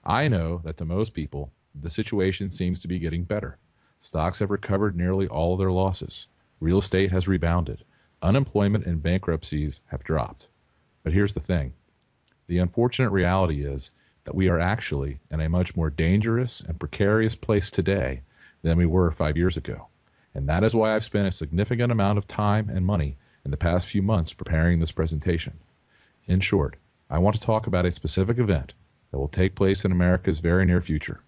I know that to most people, the situation seems to be getting better. Stocks have recovered nearly all of their losses. Real estate has rebounded. Unemployment and bankruptcies have dropped. But here's the thing. The unfortunate reality is that we are actually in a much more dangerous and precarious place today than we were 5 years ago. And that is why I've spent a significant amount of time and money in the past few months preparing this presentation. In short, I want to talk about a specific event that will take place in America's very near future,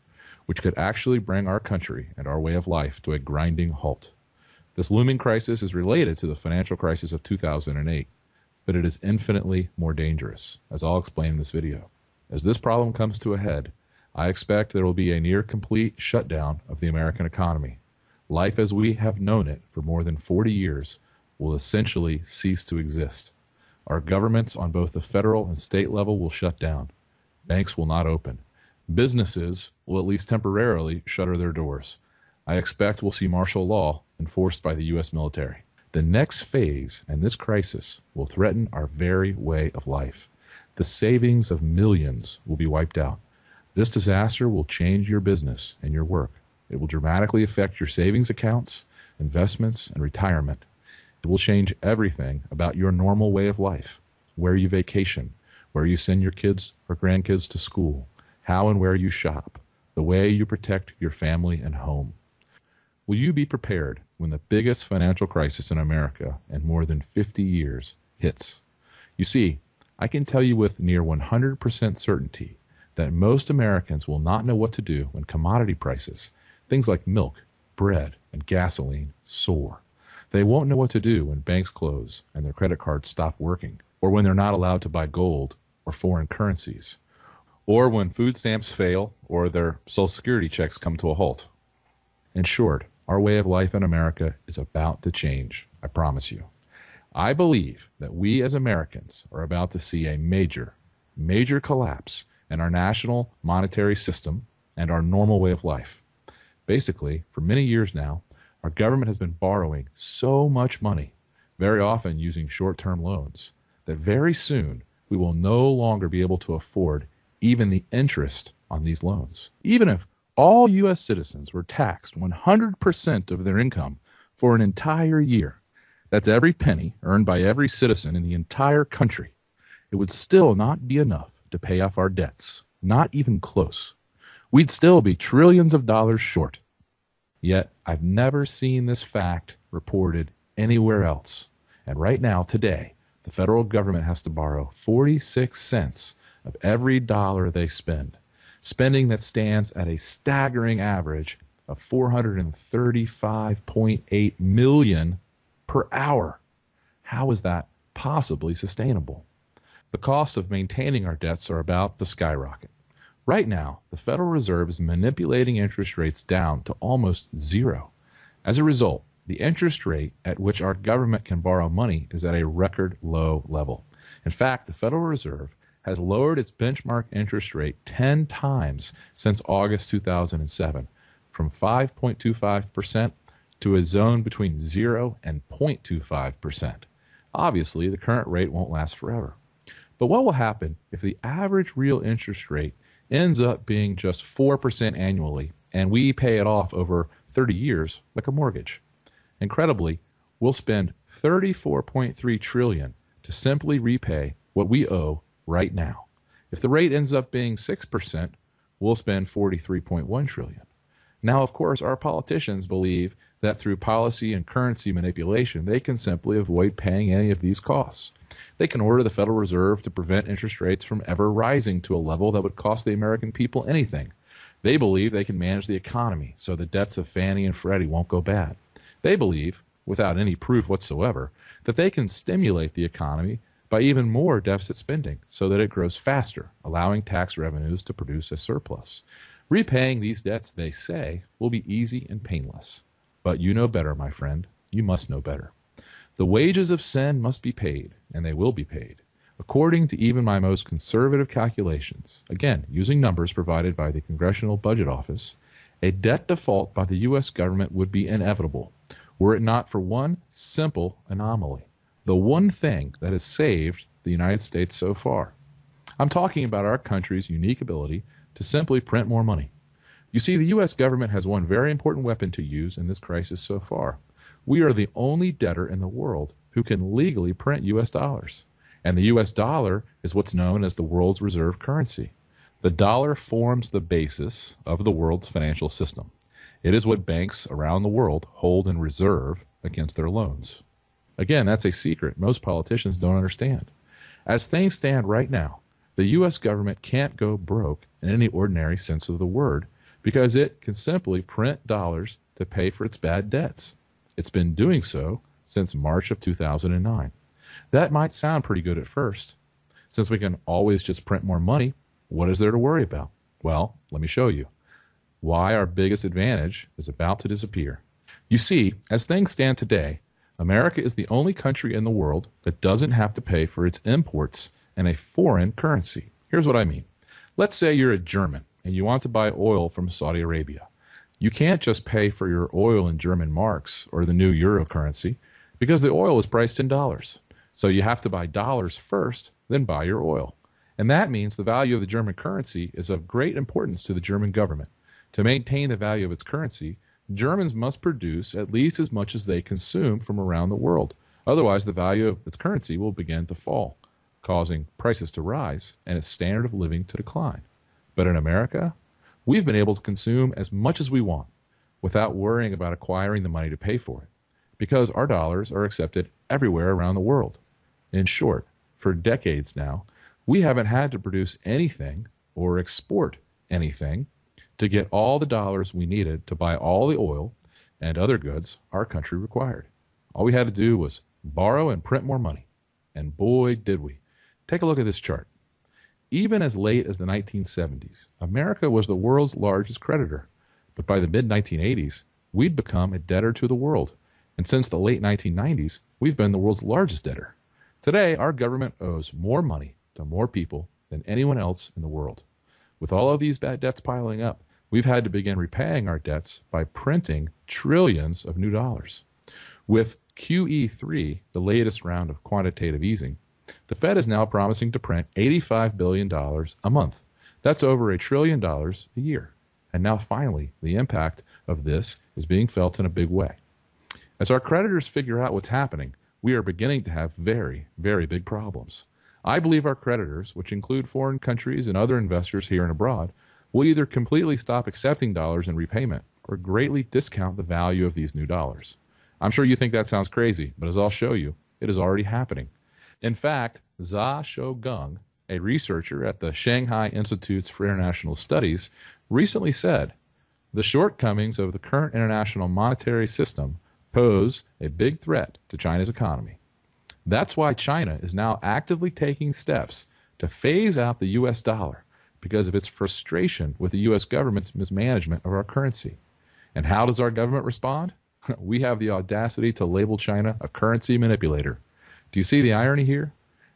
which could actually bring our country and our way of life to a grinding halt. This looming crisis is related to the financial crisis of 2008, but it is infinitely more dangerous, as I'll explain in this video. As this problem comes to a head, I expect there will be a near complete shutdown of the American economy. Life as we have known it for more than 40 years will essentially cease to exist. Our governments on both the federal and state level will shut down. Banks will not open. Businesses will at least temporarily shutter their doors. I expect we'll see martial law enforced by the U.S. military. The next phase in this crisis will threaten our very way of life. The savings of millions will be wiped out. This disaster will change your business and your work. It will dramatically affect your savings accounts, investments, and retirement. It will change everything about your normal way of life, where you vacation, where you send your kids or grandkids to school, how and where you shop, the way you protect your family and home. Will you be prepared when the biggest financial crisis in America in more than 50 years hits? You see, I can tell you with near 100% certainty that most Americans will not know what to do when commodity prices, things like milk, bread, and gasoline, soar. They won't know what to do when banks close and their credit cards stop working, or when they're not allowed to buy gold or foreign currencies, or when food stamps fail or their Social Security checks come to a halt. In short, our way of life in America is about to change, I promise you. I believe that we as Americans are about to see a major collapse in our national monetary system and our normal way of life. Basically, for many years now, our government has been borrowing so much money, very often using short-term loans, that very soon we will no longer be able to afford even the interest on these loans. Even if all U.S. citizens were taxed 100% of their income for an entire year, that's every penny earned by every citizen in the entire country, it would still not be enough to pay off our debts, not even close. We'd still be trillions of dollars short. Yet, I've never seen this fact reported anywhere else. And right now, today, the federal government has to borrow 46 cents of every dollar they spend, spending that stands at a staggering average of $435.8 million per hour. How is that possibly sustainable? The cost of maintaining our debts are about to skyrocket. Right now, the Federal Reserve is manipulating interest rates down to almost zero. As a result, the interest rate at which our government can borrow money is at a record low level. In fact, the Federal Reserve has lowered its benchmark interest rate 10 times since August 2007, from 5.25% to a zone between 0 and 0.25%. Obviously, the current rate won't last forever. But what will happen if the average real interest rate ends up being just 4% annually and we pay it off over 30 years like a mortgage? Incredibly, we'll spend $34.3 trillion to simply repay what we owe right now. If the rate ends up being 6%, we'll spend $43.1 trillion. Now, of course, our politicians believe that through policy and currency manipulation, they can simply avoid paying any of these costs. They can order the Federal Reserve to prevent interest rates from ever rising to a level that would cost the American people anything. They believe they can manage the economy so the debts of Fannie and Freddie won't go bad. They believe, without any proof whatsoever, that they can stimulate the economy by even more deficit spending so that it grows faster, allowing tax revenues to produce a surplus. Repaying these debts, they say, will be easy and painless. But you know better, my friend. You must know better. The wages of sin must be paid, and they will be paid. According to even my most conservative calculations, again, using numbers provided by the Congressional Budget Office, a debt default by the U.S. government would be inevitable, were it not for one simple anomaly, the one thing that has saved the United States so far. I'm talking about our country's unique ability to simply print more money. You see, the U.S. government has one very important weapon to use in this crisis so far. We are the only debtor in the world who can legally print U.S. dollars. And the U.S. dollar is what's known as the world's reserve currency. The dollar forms the basis of the world's financial system. It is what banks around the world hold in reserve against their loans. Again, that's a secret most politicians don't understand. As things stand right now, the U.S. government can't go broke in any ordinary sense of the word because it can simply print dollars to pay for its bad debts. It's been doing so since March of 2009. That might sound pretty good at first. Since we can always just print more money, what is there to worry about? Well, let me show you why our biggest advantage is about to disappear. You see, as things stand today, America is the only country in the world that doesn't have to pay for its imports in a foreign currency. Here's what I mean. Let's say you're a German and you want to buy oil from Saudi Arabia. You can't just pay for your oil in German marks or the new euro currency because the oil is priced in dollars. So you have to buy dollars first, then buy your oil. And that means the value of the German currency is of great importance to the German government. To maintain the value of its currency, Germans must produce at least as much as they consume from around the world. Otherwise, the value of its currency will begin to fall, causing prices to rise and its standard of living to decline. But in America, we've been able to consume as much as we want without worrying about acquiring the money to pay for it, because our dollars are accepted everywhere around the world. In short, for decades now, we haven't had to produce anything or export anything to get all the dollars we needed to buy all the oil and other goods our country required. All we had to do was borrow and print more money. And boy, did we. Take a look at this chart. Even as late as the 1970s, America was the world's largest creditor. But by the mid-1980s, we'd become a debtor to the world. And since the late 1990s, we've been the world's largest debtor. Today, our government owes more money to more people than anyone else in the world. With all of these bad debts piling up, we've had to begin repaying our debts by printing trillions of new dollars. With QE3, the latest round of quantitative easing, the Fed is now promising to print $85 billion a month. That's over $1 trillion a year. And now finally, the impact of this is being felt in a big way. As our creditors figure out what's happening, we are beginning to have very, very big problems. I believe our creditors, which include foreign countries and other investors here and abroad, will either completely stop accepting dollars in repayment or greatly discount the value of these new dollars. I'm sure you think that sounds crazy, but as I'll show you, it is already happening. In fact, Xia Shougung, a researcher at the Shanghai Institutes for International Studies, recently said, "The shortcomings of the current international monetary system pose a big threat to China's economy." That's why China is now actively taking steps to phase out the U.S. dollar because of its frustration with the U.S. government's mismanagement of our currency. And how does our government respond? We have the audacity to label China a currency manipulator. Do you see the irony here?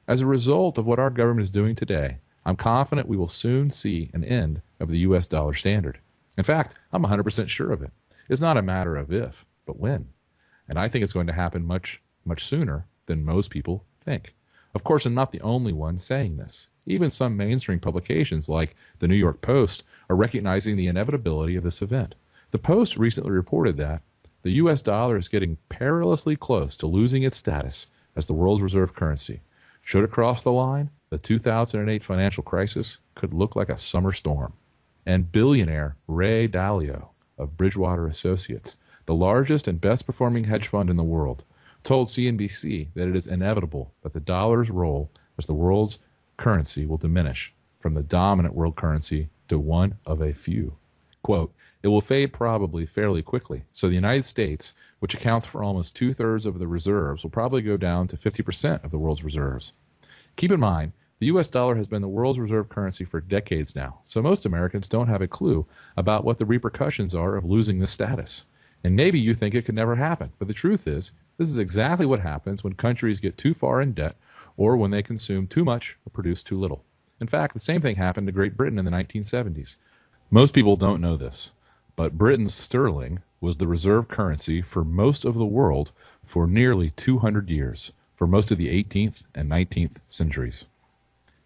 As a result of what our government is doing today, I'm confident we will soon see an end of the U.S. dollar standard. In fact, I'm 100% sure of it. It's not a matter of if, but when. And I think it's going to happen much, much sooner than most people think. Of course, I'm not the only one saying this. Even some mainstream publications like the New York Post are recognizing the inevitability of this event. The Post recently reported that the U.S. dollar is getting perilously close to losing its status as the world's reserve currency. Should it cross the line, the 2008 financial crisis could look like a summer storm. And billionaire Ray Dalio of Bridgewater Associates, the largest and best performing hedge fund in the world, told CNBC that it is inevitable that the dollar's role as the world's currency will diminish from the dominant world currency to one of a few. Quote, "It will fade probably fairly quickly, so the United States, which accounts for almost 2/3 of the reserves, will probably go down to 50% of the world's reserves." Keep in mind, the U.S. dollar has been the world's reserve currency for decades now, so most Americans don't have a clue about what the repercussions are of losing this status. And maybe you think it could never happen, but the truth is, this is exactly what happens when countries get too far in debt or when they consume too much or produce too little. In fact, the same thing happened to Great Britain in the 1970s. Most people don't know this, but Britain's sterling was the reserve currency for most of the world for nearly 200 years, for most of the 18th and 19th centuries.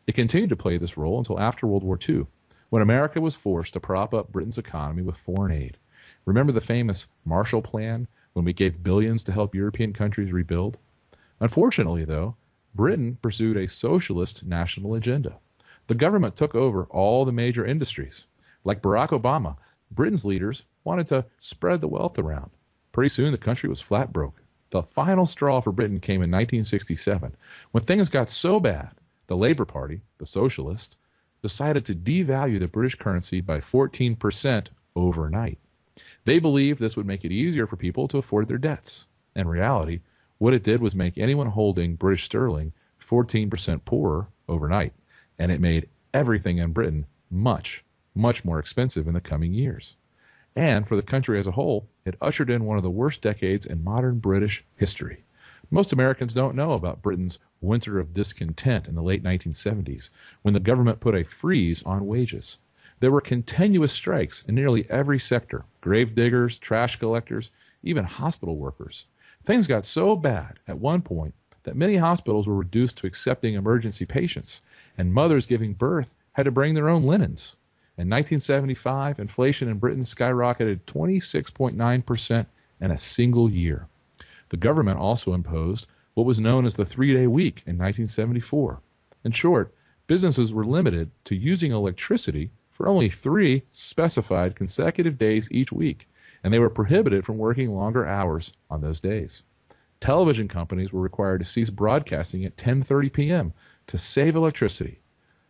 It continued to play this role until after World War II, when America was forced to prop up Britain's economy with foreign aid. Remember the famous Marshall Plan when we gave billions to help European countries rebuild? Unfortunately, though, Britain pursued a socialist national agenda. The government took over all the major industries. Like Barack Obama, Britain's leaders wanted to spread the wealth around. Pretty soon, the country was flat broke. The final straw for Britain came in 1967, when things got so bad, the Labour Party, the socialists, decided to devalue the British currency by 14% overnight. They believed this would make it easier for people to afford their debts. In reality, what it did was make anyone holding British sterling 14% poorer overnight, and it made everything in Britain much, much more expensive in the coming years. And for the country as a whole, it ushered in one of the worst decades in modern British history. Most Americans don't know about Britain's winter of discontent in the late 1970s, when the government put a freeze on wages. There were continuous strikes in nearly every sector: grave diggers, trash collectors, even hospital workers. Things got so bad at one point that many hospitals were reduced to accepting emergency patients, and mothers giving birth had to bring their own linens. In 1975, inflation in Britain skyrocketed 26.9% in a single year. The government also imposed what was known as the three-day week in 1974. In short, businesses were limited to using electricity for only 3 specified consecutive days each week, and they were prohibited from working longer hours on those days. Television companies were required to cease broadcasting at 10:30 p.m. to save electricity.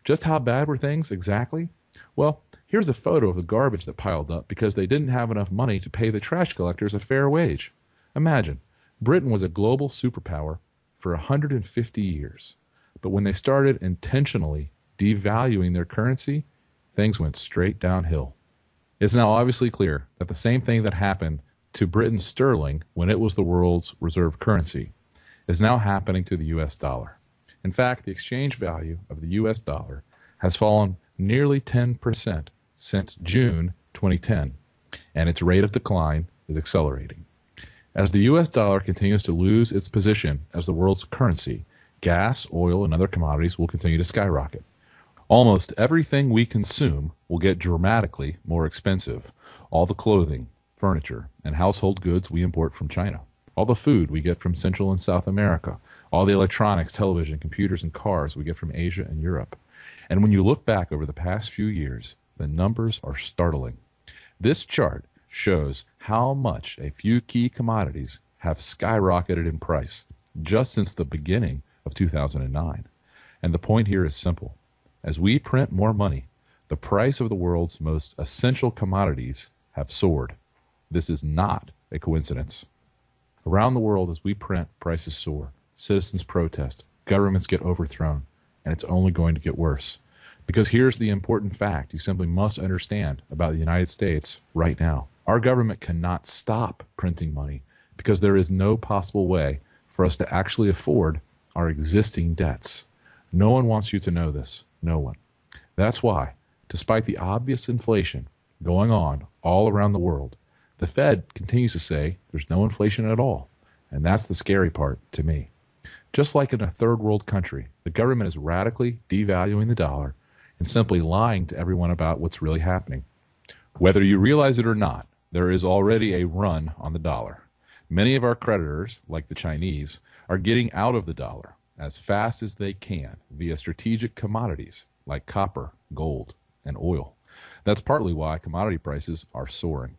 Just how bad were things exactly? Well, here's a photo of the garbage that piled up because they didn't have enough money to pay the trash collectors a fair wage. Imagine, Britain was a global superpower for 150 years. But when they started intentionally devaluing their currency, things went straight downhill. It's now obviously clear that the same thing that happened to Britain's sterling when it was the world's reserve currency is now happening to the U.S. dollar. In fact, the exchange value of the U.S. dollar has fallen nearly 10% since June 2010, and its rate of decline is accelerating. As the U.S. dollar continues to lose its position as the world's currency, gas, oil, and other commodities will continue to skyrocket. Almost everything we consume will get dramatically more expensive. All the clothing, furniture, and household goods we import from China. All the food we get from Central and South America. All the electronics, television, computers, and cars we get from Asia and Europe. And when you look back over the past few years, the numbers are startling. This chart shows how much a few key commodities have skyrocketed in price just since the beginning of 2009. And the point here is simple. As we print more money, the price of the world's most essential commodities have soared. This is not a coincidence. Around the world, as we print, prices soar. Citizens protest. Governments get overthrown. And it's only going to get worse. Because here's the important fact you simply must understand about the United States right now. Our government cannot stop printing money because there is no possible way for us to actually afford our existing debts. No one wants you to know this. No one. That's why, despite the obvious inflation going on all around the world, the Fed continues to say there's no inflation at all. And that's the scary part to me. Just like in a third world country, the government is radically devaluing the dollar and simply lying to everyone about what's really happening. Whether you realize it or not, there is already a run on the dollar. Many of our creditors, like the Chinese, are getting out of the dollar as fast as they can via strategic commodities like copper, gold, and oil. That's partly why commodity prices are soaring.